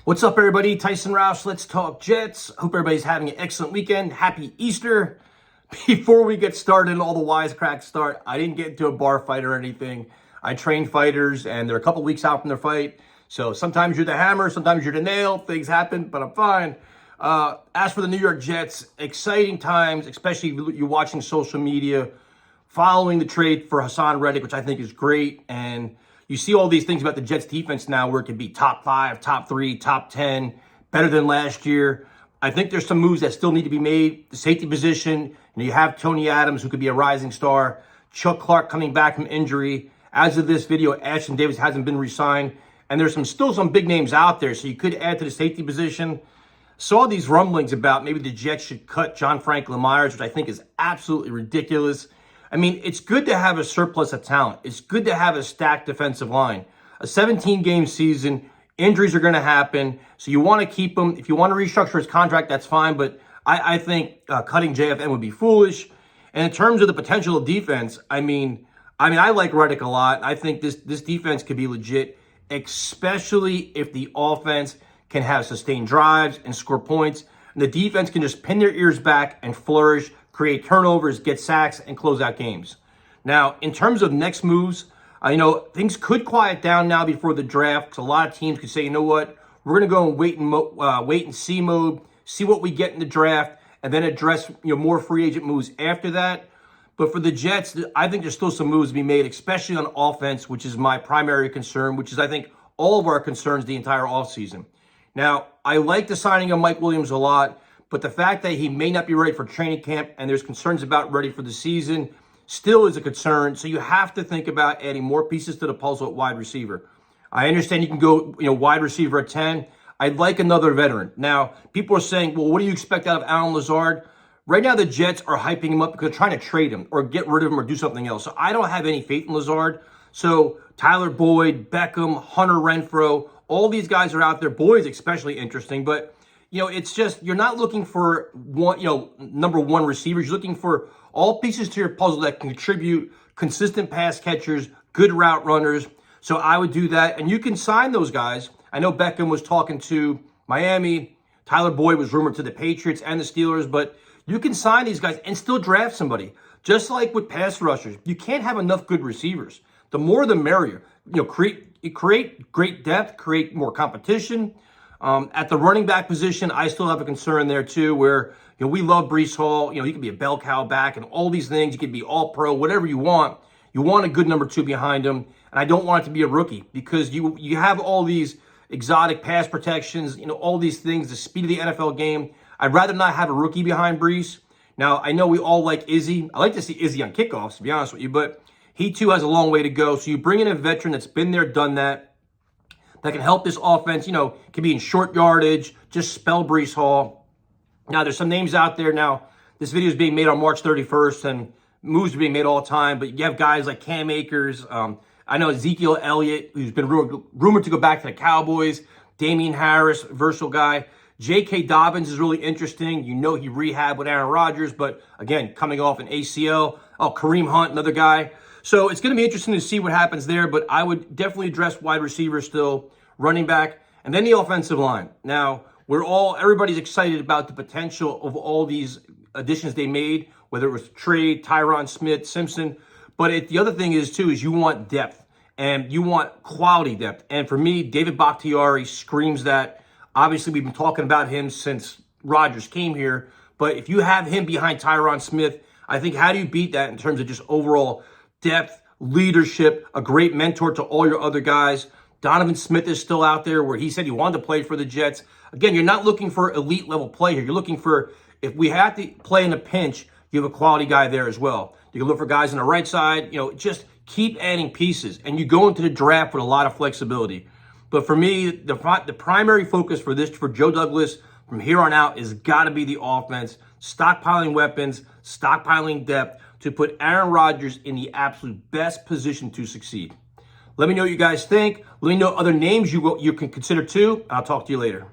What's up, everybody? Tyson Roush, Let's Talk Jets. Hope everybody's having an excellent weekend. Happy Easter. Before we get started and all the wisecracks start, I didn't get into a bar fight or anything. I train fighters, and they're a couple weeks out from their fight. So sometimes you're the hammer, sometimes you're the nail. Things happen, but I'm fine. As for the New York Jets, exciting times, especially if you're watching social media, following the trade for Haason Reddick, which I think is great. And you see all these things about the Jets defense now where it could be top 5, top 3, top 10, better than last year. I think there's some moves that still need to be made. The safety position, you have Tony Adams, who could be a rising star. Chuck Clark coming back from injury. As of this video, Ashton Davis hasn't been re-signed. And there's still some big names out there, so you could add to the safety position. Saw these rumblings about maybe the Jets should cut John Franklin Myers, which I think is absolutely ridiculous. I mean, it's good to have a surplus of talent. It's good to have a stacked defensive line. A 17-game season, injuries are going to happen, so you want to keep him. If you want to restructure his contract, that's fine, but I think cutting JFN would be foolish. And in terms of the potential of defense, I mean, I like Reddick a lot. I think this defense could be legit, especially if the offense can have sustained drives and score points. And the defense can just pin their ears back and flourish, create turnovers, get sacks, and close out games. Now, in terms of next moves, things could quiet down now before the draft, because a lot of teams could say, you know what, we're going to go in wait and see mode, see what we get in the draft, and then address more free agent moves after that. But for the Jets, I think there's still some moves to be made, especially on offense, which is my primary concern, which is, I think, all of our concerns the entire offseason. Now, I like the signing of Mike Williams a lot, but the fact that he may not be ready for training camp and there's concerns about ready for the season still is a concern. So you have to think about adding more pieces to the puzzle at wide receiver. I understand you can go, wide receiver at 10. I'd like another veteran. Now, people are saying, well, what do you expect out of Allen Lazard? Right now, the Jets are hyping him up because they're trying to trade him or get rid of him or do something else. So I don't have any faith in Lazard. So Tyler Boyd, Beckham, Hunter Renfrow, all these guys are out there. Boyd's especially interesting, but it's just, you're not looking for one, number one receivers. You're looking for all pieces to your puzzle that can contribute, consistent pass catchers, good route runners. So I would do that. And you can sign those guys. I know Beckham was talking to Miami. Tyler Boyd was rumored to the Patriots and the Steelers, but you can sign these guys and still draft somebody. Just like with pass rushers, you can't have enough good receivers. The more the merrier. Create great depth, create more competition. At the running back position, I still have a concern there too, where we love Breece Hall. He could be a bell cow back and all these things. You could be all pro, whatever you want. You want a good number 2 behind him, and I don't want it to be a rookie because you have all these exotic pass protections, all these things, the speed of the NFL game. I'd rather not have a rookie behind Breece. Now, I know we all like Izzy. I like to see Izzy on kickoffs, to be honest with you, but he too has a long way to go. So you bring in a veteran that's been there, done that can help this offense, can be in short yardage, just spell Breece Hall. Now, there's some names out there now. This video is being made on March 31st, and moves are being made all the time, but you have guys like Cam Akers. I know Ezekiel Elliott, who's been rumored to go back to the Cowboys. Damian Harris, versatile guy. J.K. Dobbins is really interesting. He rehabbed with Aaron Rodgers, but again, coming off an ACL. Oh, Kareem Hunt, another guy. So it's going to be interesting to see what happens there, but I would definitely address wide receiver still, running back, and then the offensive line. Now, everybody's excited about the potential of all these additions they made, whether it was trade, Tyron Smith, Simpson. But the other thing is you want depth, and you want quality depth. And for me, David Bakhtiari screams that. Obviously, we've been talking about him since Rodgers came here, but if you have him behind Tyron Smith, I think how do you beat that in terms of just overall depth, leadership, a great mentor to all your other guys? Donovan Smith is still out there where he said he wanted to play for the Jets. Again, you're not looking for elite level play here. You're looking for, if we have to play in a pinch, you have a quality guy there as well. You can look for guys on the right side, just keep adding pieces. And you go into the draft with a lot of flexibility. But for me, the primary focus for Joe Douglas from here on out is got to be the offense, stockpiling weapons, stockpiling depth, to put Aaron Rodgers in the absolute best position to succeed. Let me know what you guys think. Let me know other names you can consider too. I'll talk to you later.